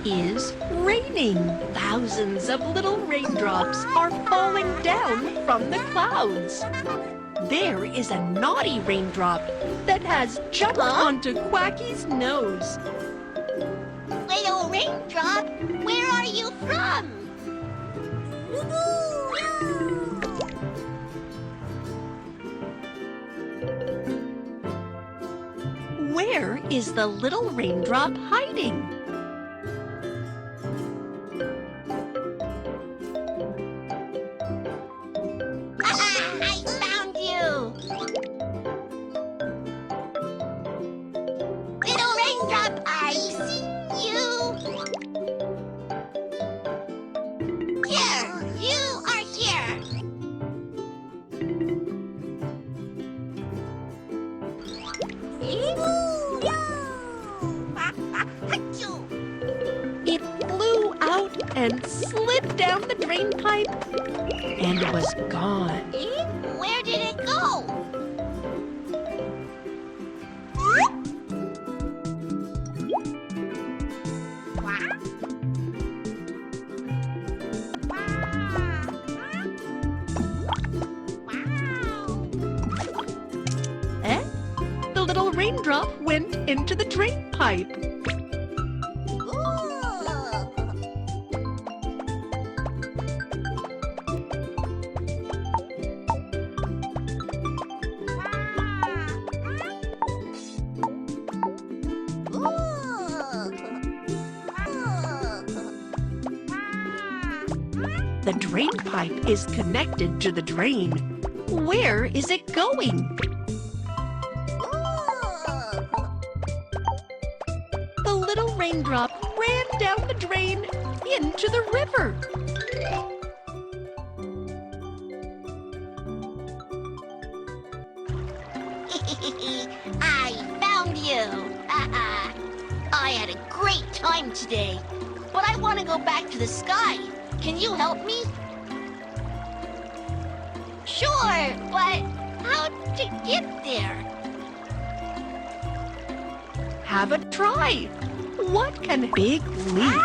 is raining. Thousands of little raindrops are falling down from the clouds. There is a naughty raindrop that has jumped onto Quacky's nose. Little raindrop, where are you from? Where is the little raindrop hiding? I found you! Little raindrop, I see you! Here, you are here! It flew out and slid down the drain pipe and was gone. Where did it go? Eh? The little raindrop went into the drain pipe. The drain pipe is connected to the drain. Where is it going? The little raindrop ran down the drain into the river. I found you! I had a great time today, but I want to go back to the sky. Can you help me? Sure, but how to get there? Have a try. What can Big Leaf?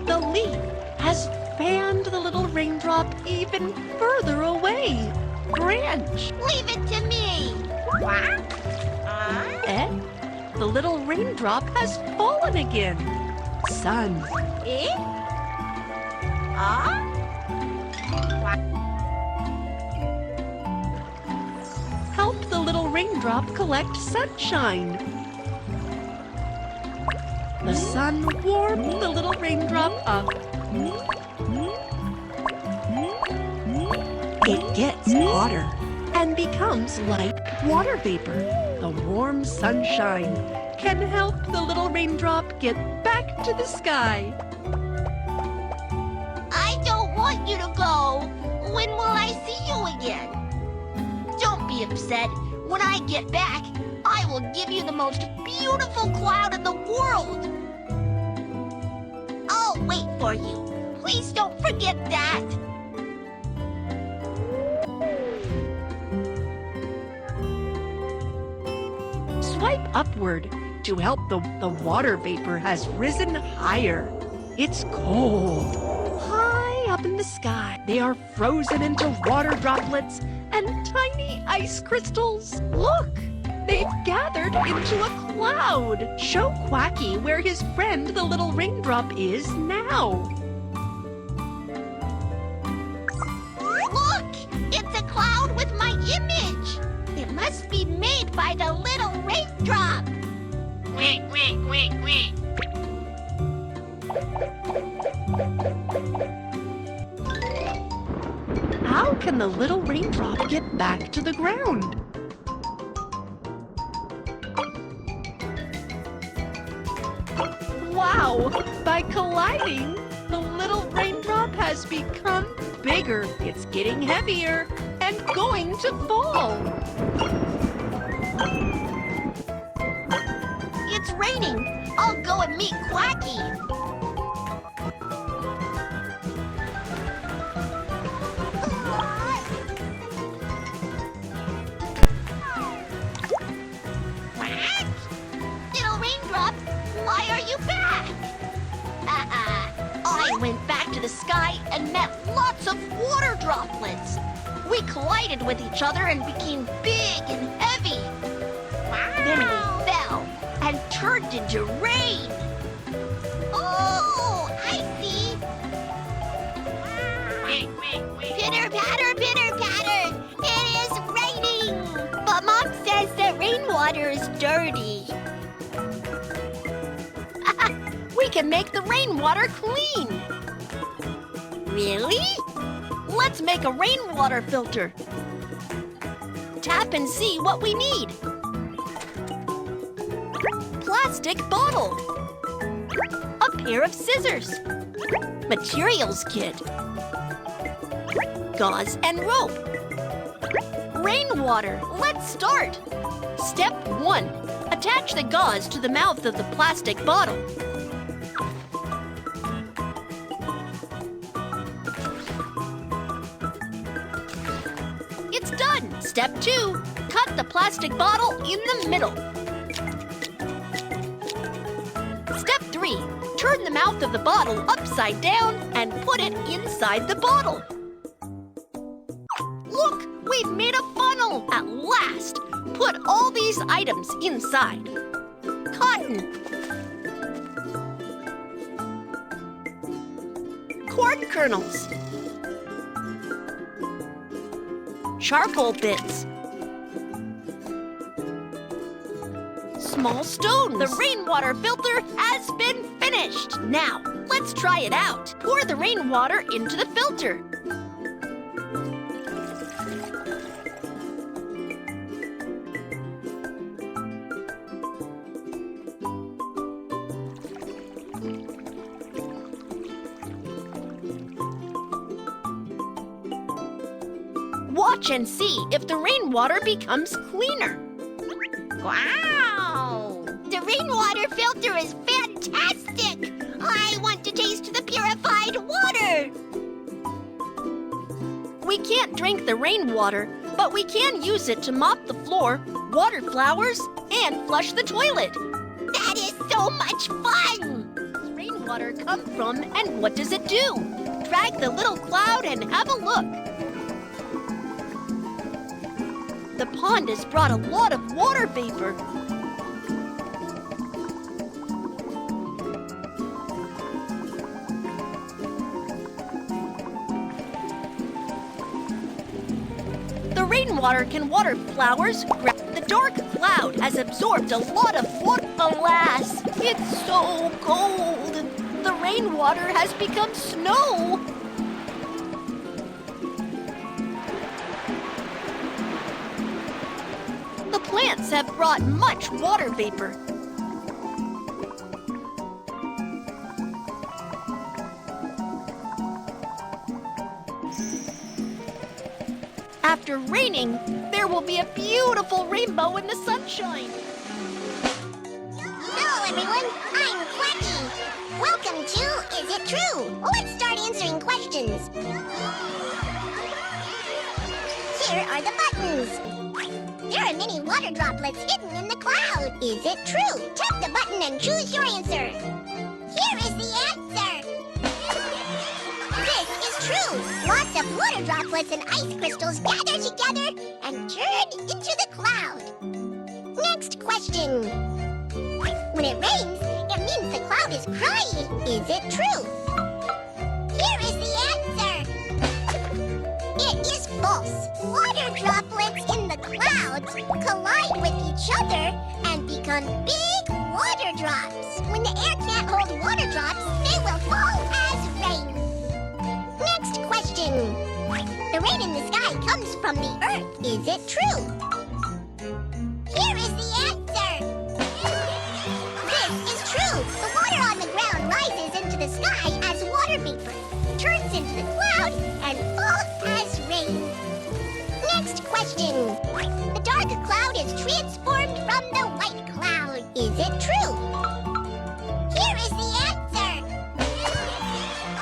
The leaf has fanned the little raindrop even further away. Branch. Leave it to me! Eh? The little raindrop has fallen again. Sun. Help the little raindrop collect sunshine. The sun warmed the little raindrop up. It gets hotter and becomes like water vapor. The warm sunshine can help the little raindrop get back to the sky. I don't want you to go. When will I see you again? Don't be upset. When I get back, I will give you the most beautiful cloud in the world. I'll wait for you. Please don't forget that. Swipe upward to help the water vapor has risen higher. It's cold. High up in the sky, they are frozen into water droplets and tiny ice crystals. Look, they've gathered into a cloud. Show Quacky where his friend the little raindrop is now. Look! It's a cloud with my image! It must be made by the little raindrop! Quack, quack, quack, quack. How can the little raindrop get back to the ground? Wow! By colliding, the little raindrop has become bigger. It's getting heavier and going to fall. It's raining! I'll go and meet Quacky! Why are you back? I went back to the sky and met lots of water droplets. We collided with each other and became big and heavy. Then we fell and turned into rain. Oh, I see. Pitter patter, pitter patter. It is raining. But Mom says that rainwater is dirty. We can make the rainwater clean. Really? Let's make a rainwater filter. Tap and see what we need. Plastic bottle. A pair of scissors. Materials kit. Gauze and rope. Rainwater. Let's start. Step 1. Attach the gauze to the mouth of the plastic bottle. It's done. Step 2. Cut the plastic bottle in the middle. Step 3. Turn the mouth of the bottle upside down and put it inside the bottle. Look, we've made a funnel at last. Put all these items inside. Cotton. Corn kernels. Charcoal bits. Small stones. The rainwater filter has been finished. Now, let's try it out. Pour the rainwater into the filter. Watch and see if the rainwater becomes cleaner. Wow! The rainwater filter is fantastic! I want to taste the purified water! We can't drink the rainwater, but we can use it to mop the floor, water flowers, and flush the toilet. That is so much fun! Where does rainwater come from and what does it do? Drag the little cloud and have a look. The pond has brought a lot of water vapor. The rainwater can water flowers. The dark cloud has absorbed a lot of water. Alas, it's so cold. The rainwater has become snow. The plants have brought much water vapor. After raining, there will be a beautiful rainbow in the sunshine. Hello, everyone. I'm Quacky. Welcome to Is It True? Let's start answering questions. Here are the buttons. There are many water droplets hidden in the cloud. Is it true? Tap the button and choose your answer. Here is the answer. This is true. Lots of water droplets and ice crystals gather together and turn into the cloud. Next question. When it rains, it means the cloud is crying. Is it true? Here is the answer. It is false. Water droplets in the clouds collide with each other and become big water drops. When the air can't hold water drops, they will fall as rain. Next question. The rain in the sky comes from the earth. Is it true? Here is the answer. This is true. The water on the ground rises into the sky as water vapor, turns into the cloud, and falls as rain. Next question. The dark cloud is transformed from the white cloud. Is it true? Here is the answer.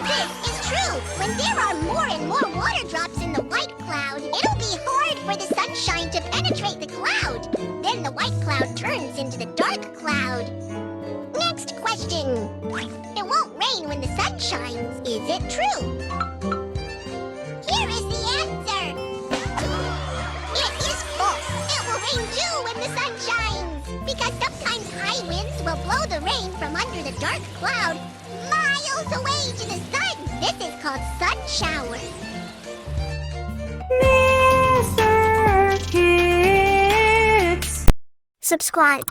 This is true. When there are more and more water drops in the white cloud, it'll be hard for the sunshine to penetrate the cloud. Then the white cloud turns into the dark cloud. Next question. It won't rain when the sun shines. Is it true? Here is the answer. It is false. It will rain too when the sun shines. Because sometimes high winds will blow the rain from under the dark cloud miles away to the sun. This is called sun shower. Mr. Kids. Subscribe.